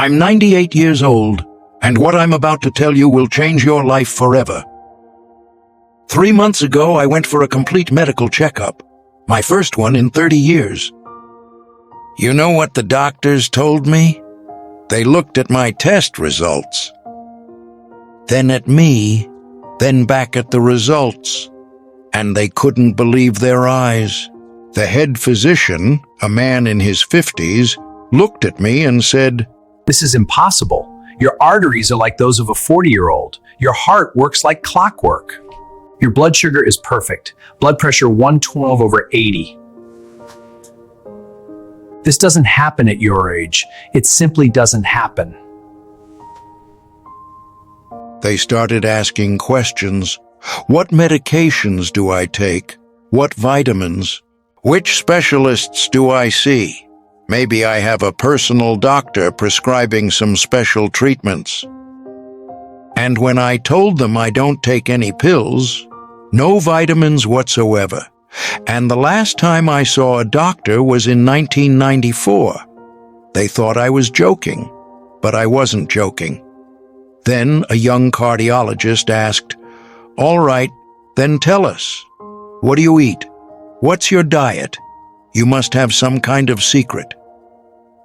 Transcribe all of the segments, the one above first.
I'm 98 years old, and what I'm about to tell you will change your life forever. 3 months ago, I went for a complete medical checkup, my first one in 30 years. You know what the doctors told me? They looked at my test results, then at me, then back at the results, and they couldn't believe their eyes. The head physician, a man in his 50s, looked at me and said, "This is impossible. Your arteries are like those of a 40-year-old. Your heart works like clockwork. Your blood sugar is perfect. Blood pressure 112/80. This doesn't happen at your age. It simply doesn't happen." They started asking questions. What medications do I take? What vitamins? Which specialists do I see? Maybe I have a personal doctor prescribing some special treatments. And when I told them I don't take any pills, no vitamins whatsoever, and the last time I saw a doctor was in 1994, they thought I was joking, but I wasn't joking. Then a young cardiologist asked, "All right, then tell us, what do you eat? What's your diet? You must have some kind of secret."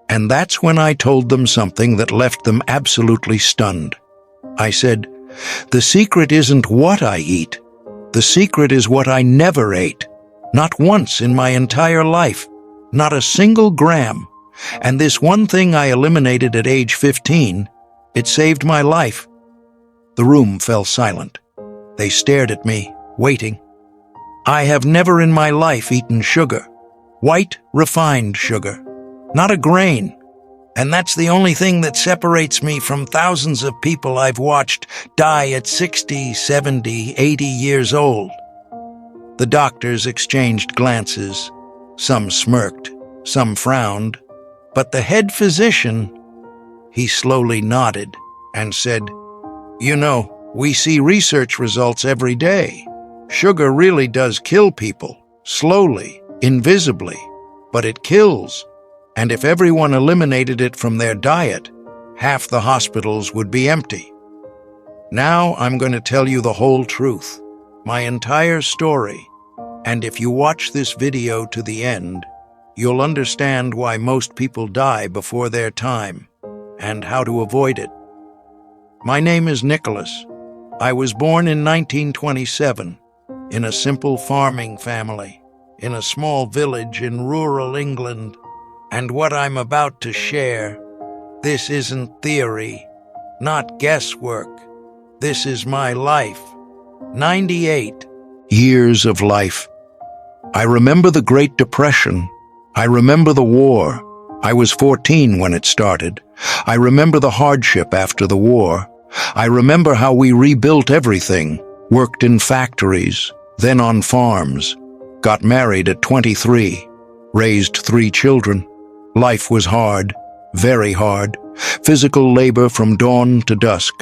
And that's when I told them something that left them absolutely stunned. I said, "The secret isn't what I eat. The secret is what I never ate. Not once in my entire life. Not a single gram. And this one thing I eliminated at age 15, it saved my life." The room fell silent. They stared at me, waiting. I have never in my life eaten sugar. White, refined sugar. Not a grain. And that's the only thing that separates me from thousands of people I've watched die at 60, 70, 80 years old. The doctors exchanged glances. Some smirked, some frowned. But the head physician, he slowly nodded and said, "You know, we see research results every day. Sugar really does kill people, slowly, invisibly, but it kills. And if everyone eliminated it from their diet, half the hospitals would be empty. Now I'm going to tell you the whole truth, my entire story, and if you watch this video to the end, you'll understand why most people die before their time, and how to avoid it. My name is Nicholas. I was born in 1927, in a simple farming family, in a small village in rural England. And what I'm about to share, this isn't theory, not guesswork. This is my life. 98 years of life. I remember the Great Depression. I remember the war. I was 14 when it started. I remember the hardship after the war. I remember how we rebuilt everything, worked in factories, then on farms, got married at 23, raised 3 children. Life was hard, very hard. Physical labor from dawn to dusk.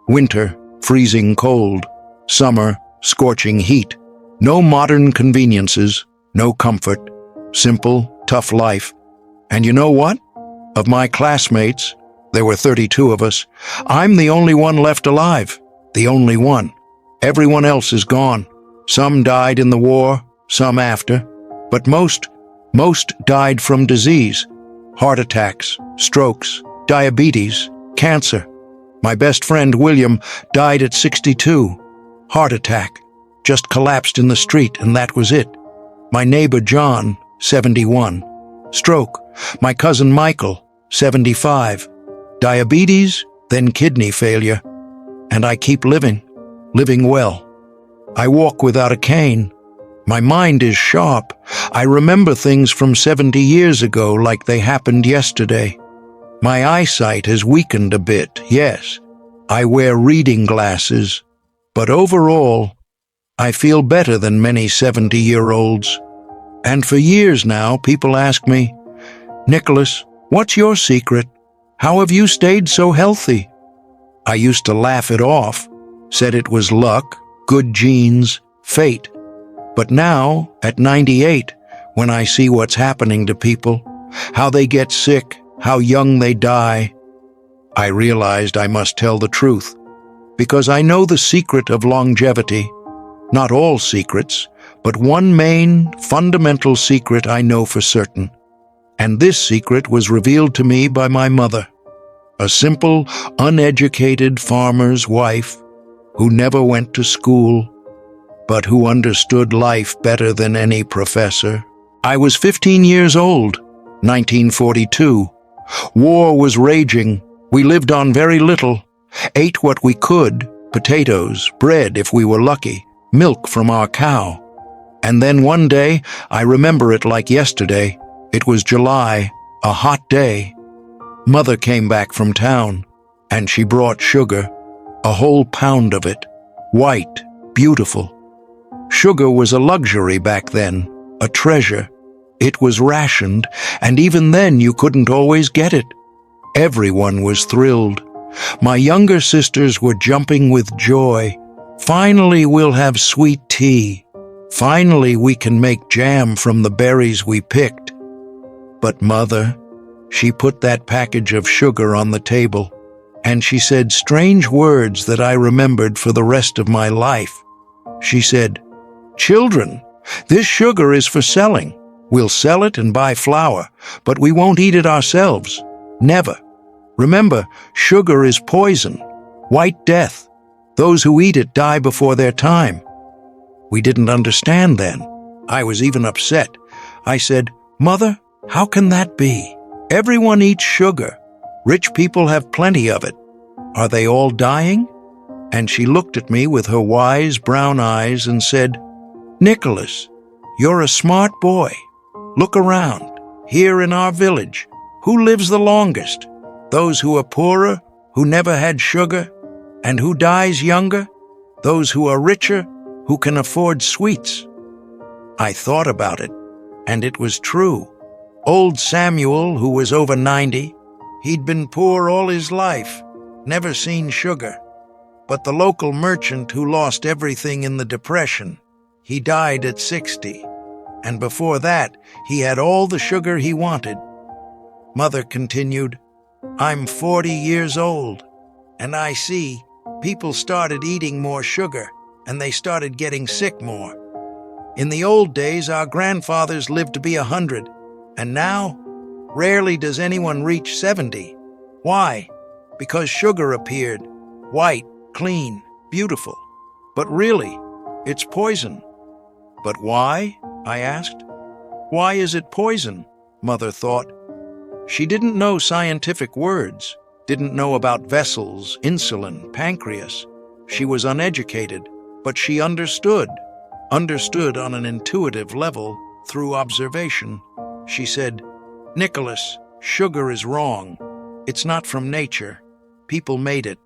Winter, freezing cold. Summer, scorching heat. No modern conveniences, no comfort. Simple, tough life. And you know what? Of my classmates, there were 32 of us, I'm the only one left alive. The only one. Everyone else is gone. Some died in the war, some after. But most died from disease. Heart attacks, strokes, diabetes, cancer. My best friend, William, died at 62. Heart attack. Just collapsed in the street, and that was it. My neighbor, John, 71. Stroke. My cousin, Michael, 75. Diabetes, then kidney failure. And I keep living well. I walk without a cane. My mind is sharp. I remember things from 70 years ago like they happened yesterday. My eyesight has weakened a bit, yes. I wear reading glasses. But overall, I feel better than many 70-year-olds. And for years now, people ask me, "Nicholas, what's your secret? How have you stayed so healthy?" I used to laugh it off, said it was luck, good genes, fate. But now, at 98, when I see what's happening to people, how they get sick, how young they die, I realized I must tell the truth, because I know the secret of longevity. Not all secrets, but one main, fundamental secret I know for certain. And this secret was revealed to me by my mother, a simple, uneducated farmer's wife who never went to school, but who understood life better than any professor. I was 15 years old, 1942. War was raging. We lived on very little, ate what we could, potatoes, bread if we were lucky, milk from our cow. And then one day, I remember it like yesterday, it was July, a hot day. Mother came back from town, and she brought sugar, a whole pound of it, white, beautiful. Sugar was a luxury back then, a treasure. It was rationed, and even then you couldn't always get it. Everyone was thrilled. My younger sisters were jumping with joy. Finally, we'll have sweet tea. Finally, we can make jam from the berries we picked. But Mother, she put that package of sugar on the table, and she said strange words that I remembered for the rest of my life. She said, "Children, this sugar is for selling. We'll sell it and buy flour, but we won't eat it ourselves. Never. Remember, sugar is poison, white death. Those who eat it die before their time." We didn't understand then. I was even upset. I said, "Mother, how can that be? Everyone eats sugar. Rich people have plenty of it. Are they all dying?" And she looked at me with her wise brown eyes and said, "Nicholas, you're a smart boy. Look around. Here in our village, who lives the longest? Those who are poorer, who never had sugar, and who dies younger? Those who are richer, who can afford sweets?" I thought about it, and it was true. Old Samuel, who was over 90, he'd been poor all his life, never seen sugar. But the local merchant who lost everything in the Depression, he died at 60. And before that, he had all the sugar he wanted. Mother continued, "I'm 40 years old, and I see people started eating more sugar, and they started getting sick more. In the old days, our grandfathers lived to be 100, and now, rarely does anyone reach 70. Why? Because sugar appeared, white, clean, beautiful. But really, it's poison." "But why?" I asked. "Why is it poison?" Mother thought. She didn't know scientific words, didn't know about vessels, insulin, pancreas. She was uneducated, but she understood on an intuitive level through observation. She said, "Nicholas, sugar is wrong. It's not from nature. People made it.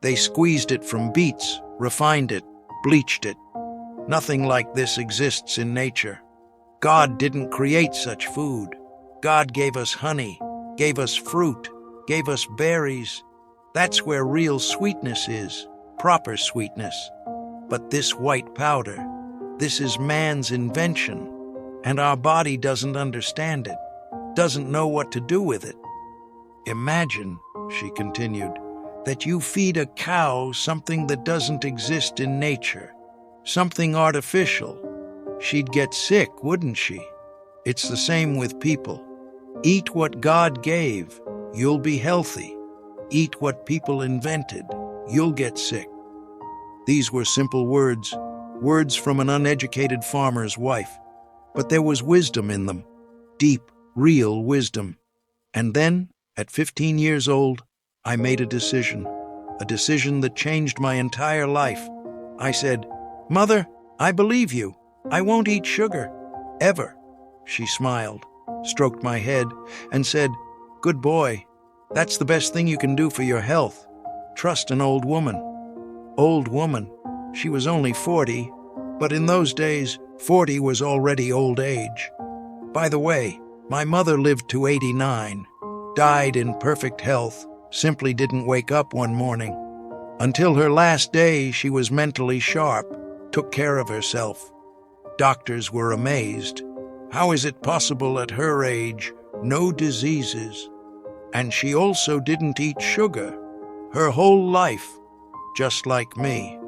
They squeezed it from beets, refined it, bleached it. Nothing like this exists in nature. God didn't create such food. God gave us honey, gave us fruit, gave us berries. That's where real sweetness is, proper sweetness. But this white powder, this is man's invention, and our body doesn't understand it, doesn't know what to do with it. Imagine," she continued, "that you feed a cow something that doesn't exist in nature, something artificial. She'd get sick, wouldn't she? It's the same with people. Eat what God gave, you'll be healthy. Eat what people invented, you'll get sick." These were simple words, words from an uneducated farmer's wife, but there was wisdom in them, deep, real wisdom. And then, at 15 years old, I made a decision that changed my entire life. I said, "Mother, I believe you. I won't eat sugar, ever." She smiled, stroked my head, and said, "Good boy. That's the best thing you can do for your health. Trust an old woman." Old woman. She was only 40, but in those days, 40 was already old age. By the way, my mother lived to 89, died in perfect health, simply didn't wake up one morning. Until her last day, she was mentally sharp, took care of herself. Doctors were amazed. How is it possible at her age, no diseases? And she also didn't eat sugar her whole life, just like me.